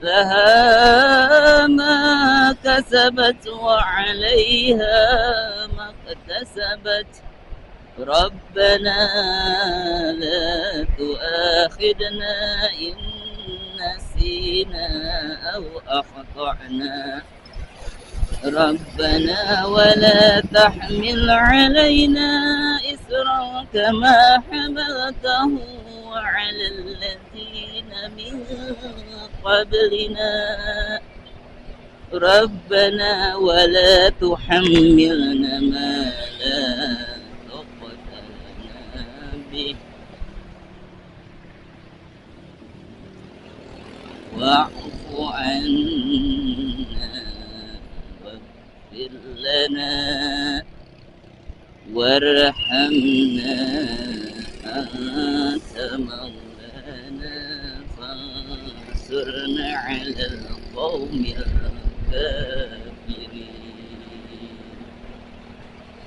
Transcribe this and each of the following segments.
لها ما كسبت وعليها ما اكتسبت ربنا لا تؤاخذنا إن نسينا أو أخطأنا ربنا ولا تحمل علينا إسرا كما حملته على الذين من قبلنا ربنا ولا تحملنا ما لا طاقة لنا به واعف عنا واغفر لنا وارحمنا أنت مولانا فانصرنا على القوم الكافرين.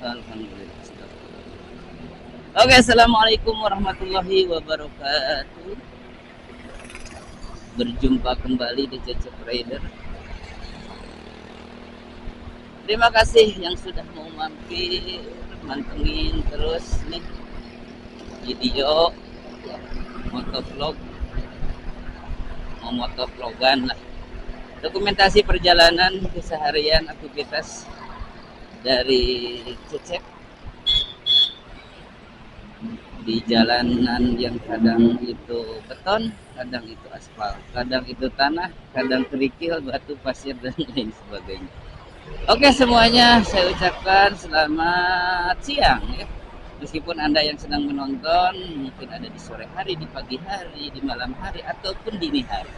Alhamdulillah. Oke, assalamualaikum warahmatullahi wabarakatuh. Berjumpa kembali di Cecep Rider. Terima kasih yang sudah mau mampir, mantengin terus nih video motovlog, mau motovlogan lah, dokumentasi perjalanan keseharian aktivitas dari Cecep di jalanan yang kadang itu beton, kadang itu aspal, kadang itu tanah, kadang kerikil, batu, pasir, dan lain sebagainya. Oke semuanya, saya ucapkan selamat siang ya. Meskipun Anda yang sedang menonton, mungkin ada di sore hari, di pagi hari, di malam hari, ataupun dini hari.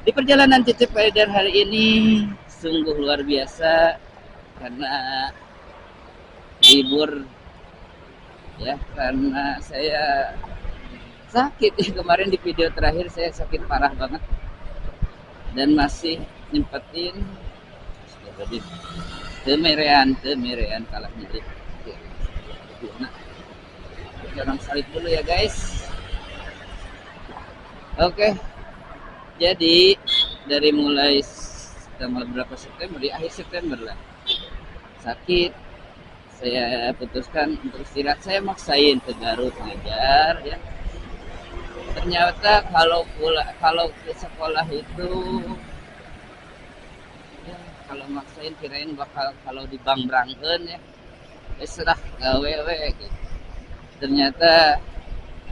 Di perjalanan Cecep Rider hari ini sungguh luar biasa karena libur ya, karena saya sakit ya. Kemarin di video terakhir saya sakit parah banget dan masih nyempetin temerean kalah jadi orang salib dulu ya guys. Oke, jadi dari mulai tanggal berapa September, di akhir September lah sakit, saya putuskan untuk istirahat. Saya maksain ke Garut ngajar ya. Ternyata kalau ke sekolah itu ya, kalau maksain kirain bakal kalau di bank berangkeun ya serah gawe gitu. Ternyata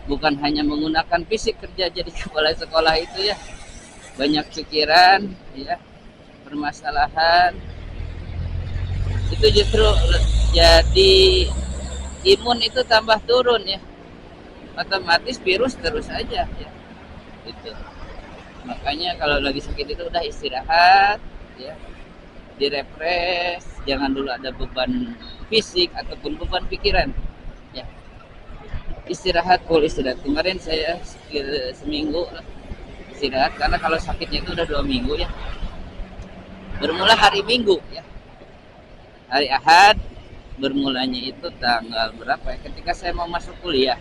bukan hanya menggunakan fisik kerja jadi kepala sekolah itu ya, banyak pikiran ya, permasalahan itu justru jadi imun itu tambah turun ya, otomatis virus terus aja ya gitu. Makanya kalau lagi sakit itu udah istirahat ya, direfresh, jangan dulu ada beban fisik ataupun beban pikiran ya, istirahat, full istirahat. Kemarin saya seminggu istirahat karena kalau sakitnya itu udah 2 minggu ya, bermula hari Minggu ya, hari Ahad bermulanya itu tanggal berapa ya, ketika saya mau masuk kuliah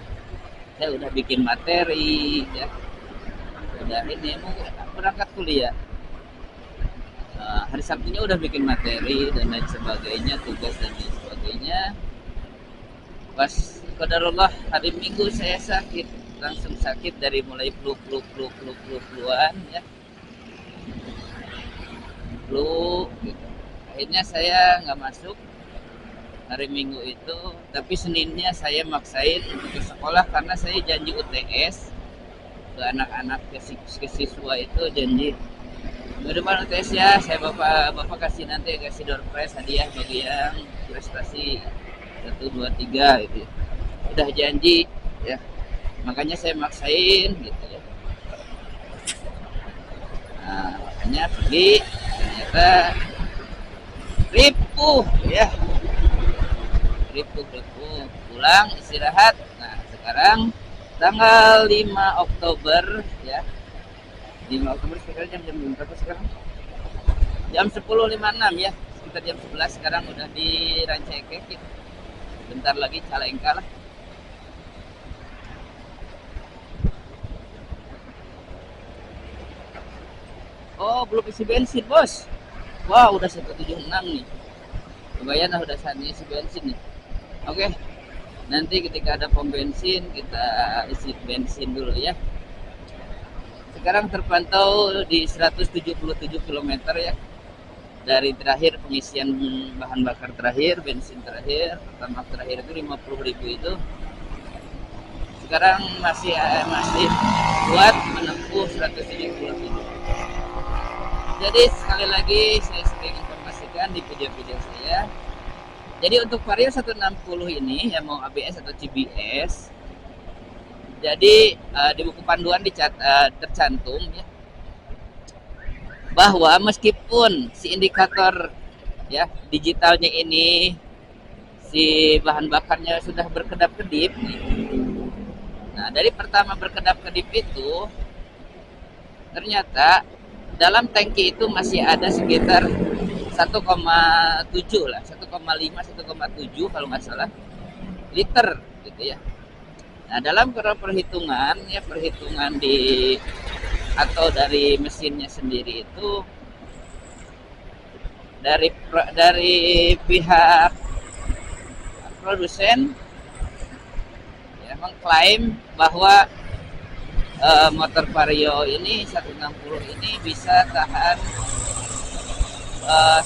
saya udah bikin materi ya, udah ini mau berangkat kuliah. Hari Sabtunya udah bikin materi dan lain sebagainya, tugas dan lain sebagainya. Pas qadarullah hari Minggu saya sakit, langsung sakit dari mulai flu-an ya, flu gitu. Akhirnya saya nggak masuk hari Minggu itu, tapi Seninnya saya maksain untuk ke sekolah karena saya janji UTS ke anak-anak, ke siswa itu janji depan UTS ya, saya bapak kasih nanti, kasih door prize hadiah bagi yang prestasi 1, 2, 3 gitu ya. Udah janji ya, makanya saya maksain gitu ya. Nah makanya pergi, ternyata ripuh ya, ripuh pulang istirahat. Nah sekarang tanggal 5 Oktober ya, 5 Oktober sekarang jam berapa sekarang? Jam 10.56 ya, sekitar jam 11 sekarang udah di Rancaikek gitu. Bentar lagi Calengka lah. Oh, belum isi bensin, Bos. Wah, udah 176 nih. Lumayan lah, udah saatnya isi bensin nih. Oke, nanti ketika ada pom bensin kita isi bensin dulu ya. Sekarang terpantau di 177 km ya. Dari terakhir pengisian bahan bakar terakhir, bensin terakhir, pertama terakhir itu 50.000 itu. Sekarang masih kuat menempuh 177. Jadi sekali lagi saya sering informasikan di video-video saya. Jadi untuk Vario 160 ini yang mau ABS atau CBS, jadi di buku panduan tercantum ya, bahwa meskipun si indikator ya digitalnya ini si bahan bakarnya sudah berkedap-kedip nih. Nah, dari pertama berkedap-kedip itu ternyata dalam tangki itu masih ada sekitar 1,7 lah, 1,5, 1,7 kalau nggak salah liter gitu ya. Nah, dalam perhitungan ya, perhitungan di atau dari mesinnya sendiri itu dari pihak produsen ya mengklaim bahwa motor Vario ini 160 ini bisa tahan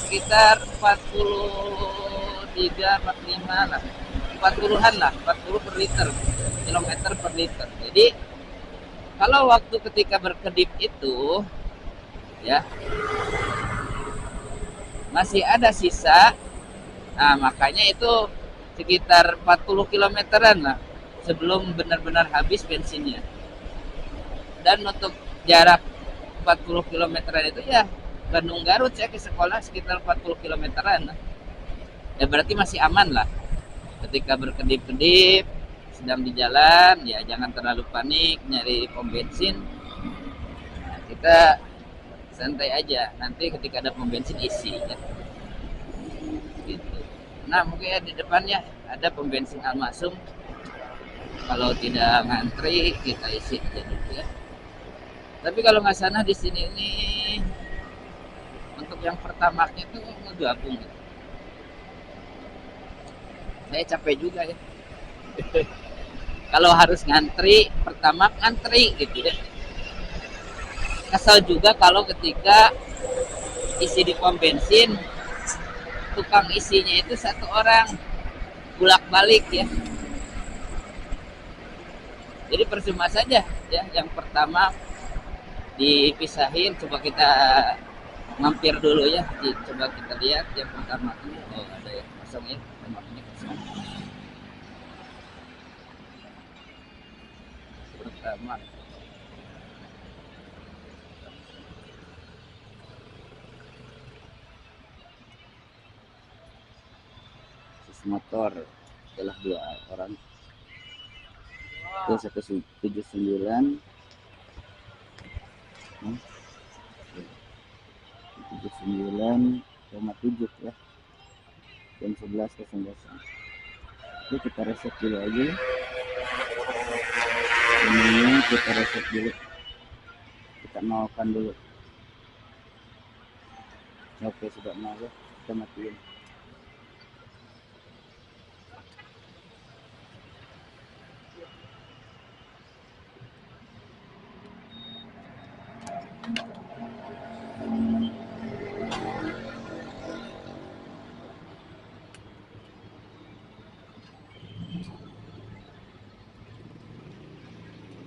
sekitar 43 45 lah, 40-an lah, 40 per liter, kilometer per liter. Jadi kalau waktu ketika berkedip itu ya masih ada sisa, nah makanya itu sekitar 40 kilometeran lah sebelum benar-benar habis bensinnya. Dan untuk jarak 40 kilometeran itu ya Bandung Garut saya ke sekolah sekitar 40 kilometeran lah. Ya berarti masih aman lah. Ketika berkedip-kedip sedang di jalan ya jangan terlalu panik nyari pom bensin. Nah, kita santai aja, nanti ketika ada pom bensin isi ya. Gitu. Nah mungkin ya di depannya ada pom bensin Almasum, kalau tidak ngantri kita isi aja dulu ya. Tapi kalau nggak sana di sini ini untuk yang pertamanya tuh ngegabung gitu. Saya capek juga ya. Kalau harus ngantri pertama ngantri gitu ya. Kesal juga kalau ketika isi di pom bensin tukang isinya itu satu orang bolak balik ya. Jadi percuma saja ya. Yang pertama dipisahin, coba kita mampir dulu ya, coba kita lihat yang pertama. Oh ada yang kosong ya, tempatnya kosong. Pertama motor telah 2 orang itu 179 79,7 ya, jam 11.00. Oke, kita reset dulu aja ini, kita reset dulu, kita nolkan dulu. Oke, sudah nol ya, kita matiin.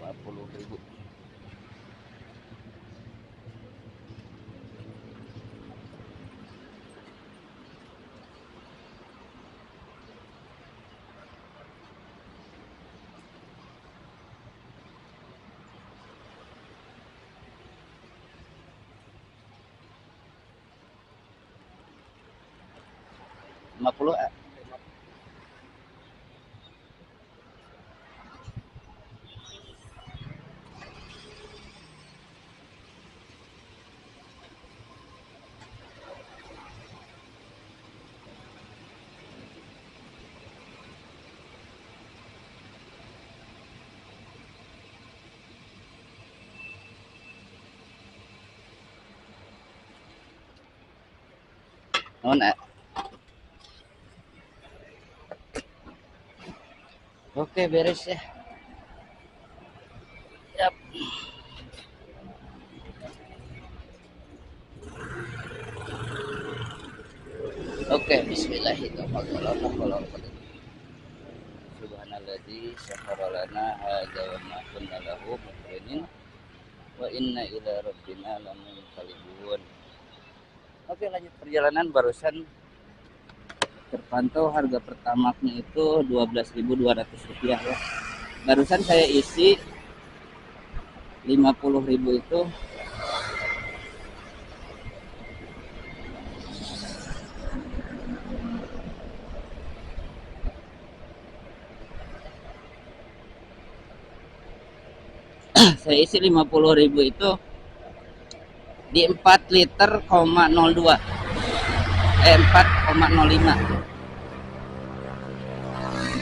Rp40.000. Rp50. Oh, nah. Oke, beres ya. Yap. Oke, bismillahirrahmanirrahim. Subhanalladzi sakhkhara lana hadza wa ma kunna lahu muqrinin wa inna ila rabbina lamunqalibun. Oke, lanjut perjalanan. Barusan terpantau harga pertamaknya itu Rp12.200 ya. Barusan saya isi 50.000 itu saya isi 50.000 itu di 4 liter, 0,02 4,05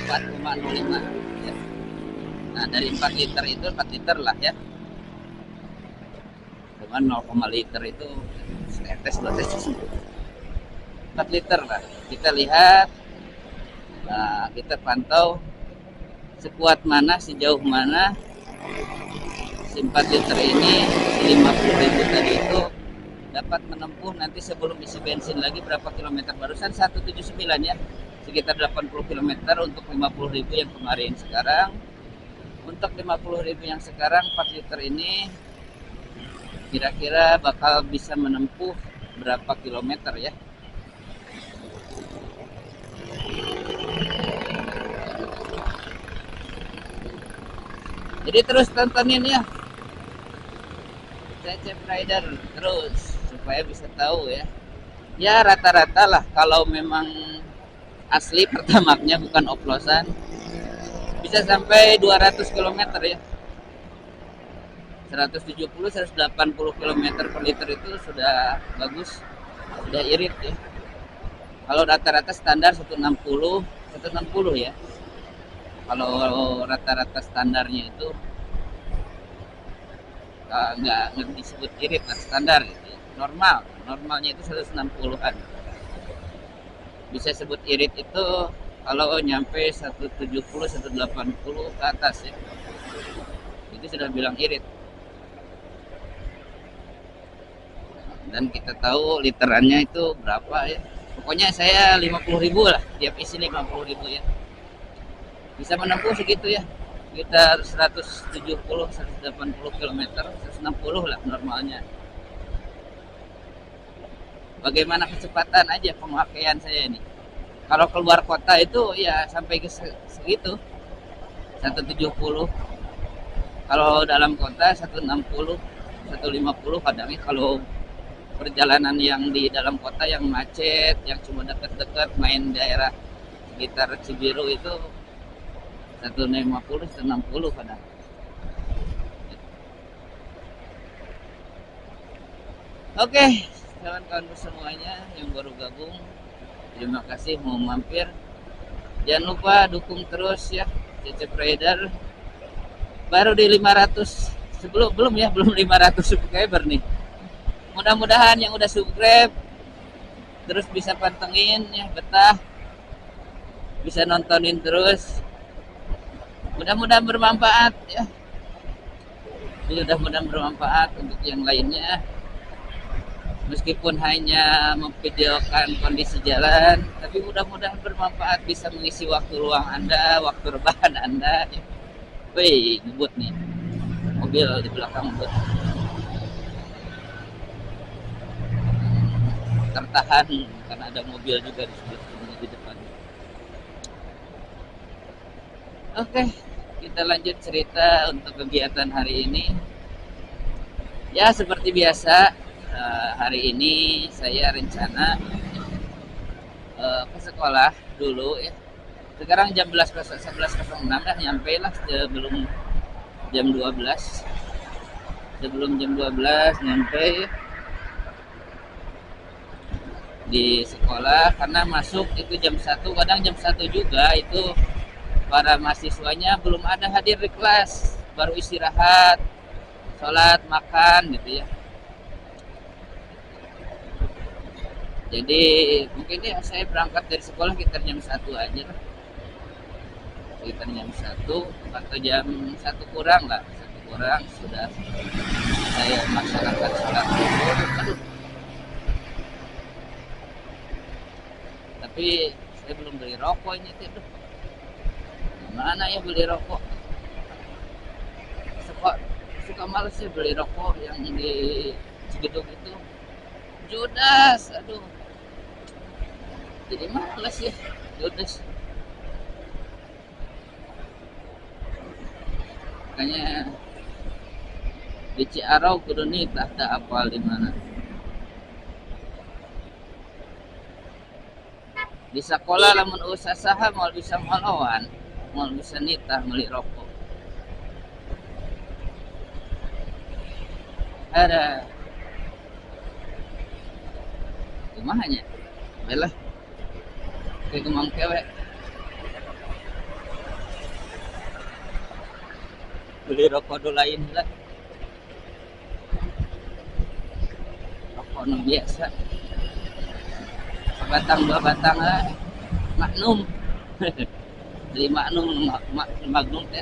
4,05 ya. Nah, dari 4 liter itu 4 liter lah ya. Dengan 0, liter itu setetes 4 liter lah. Kita lihat, nah, kita pantau sekuat mana, sejauh mana si 4 liter ini, si 50.000 tadi itu dapat menempuh nanti sebelum isi bensin lagi berapa kilometer. Barusan 179 ya, sekitar 80 kilometer untuk 50.000 yang kemarin. Sekarang untuk 50.000 yang sekarang 4 liter ini kira-kira bakal bisa menempuh berapa kilometer ya. Jadi terus tontonin ya Cecep Rider terus supaya bisa tahu ya. Ya rata-rata lah kalau memang asli pertamaknya bukan oplosan bisa sampai 200 km ya. 170-180 km per liter itu sudah bagus, sudah irit ya. Kalau rata-rata standar 160 ya. Kalau rata-rata standarnya itu nggak disebut irit lah, standar gitu ya. Normalnya itu 160-an. Bisa sebut irit itu kalau nyampe 170 180 ke atas ya. Itu sudah bilang irit. Dan kita tahu literannya itu berapa ya. Pokoknya saya 50.000 lah, tiap isi 50.000 ya. Bisa menempuh segitu ya. Sekitar 170 180 km, 160 lah normalnya. Bagaimana kecepatan aja pemakaian saya ini. Kalau keluar kota itu ya sampai ke segitu 170. Kalau dalam kota 160 150 kadang kalau perjalanan yang di dalam kota yang macet, yang cuma dekat-dekat main daerah sekitar Cibiru itu 150 160 kadang. Oke, kawan-kawan semuanya yang baru gabung, terima kasih mau mampir. Jangan lupa dukung terus ya Cecep Rider. Baru di 500, belum 500 subscriber nih. Mudah-mudahan yang udah subscribe terus bisa pantengin ya, betah, bisa nontonin terus. Mudah-mudahan bermanfaat ya. Mudah-mudahan bermanfaat untuk yang lainnya. Meskipun hanya memvideokan kondisi jalan, tapi mudah-mudahan bermanfaat, bisa mengisi waktu luang Anda, waktu rebahan Anda. Wih, ngebut nih. Mobil di belakang ngebut. Tertahan karena ada mobil juga di sebelah di depan. Oke, kita lanjut cerita untuk kegiatan hari ini. Ya seperti biasa, hari ini saya rencana ke sekolah dulu ya. Sekarang jam 11.06 dah, nyampe lah sebelum jam 12. Sebelum jam 12 nyampe di sekolah, karena masuk itu jam 1, kadang jam 1 juga itu para mahasiswanya belum ada hadir di kelas, baru istirahat, sholat, makan gitu ya. Jadi mungkin ya saya berangkat dari sekolah sekitar jam 1 aja lah, sekitar jam 1 atau jam 1 kurang lah, 1 kurang sudah saya melaksanakan sholat zuhur. Aduh, tapi saya belum beli rokok ini tuh. Mana ya beli rokok? Suka males ya beli rokok yang di Cigedug itu. Judas, aduh. Jadi males ya, Judas. Makanya di Ciarau kudu nitah tak apal di mana. Di sekolah lamun usah saha mau bisa ngelawan, mau bisa nitah beli rokok. Ada kumahanya. Belah ke kemang kewek beli rokok dulu lain lah, rokok nu biasa batang 2 batang lah, Magnum. Beli Magnum teh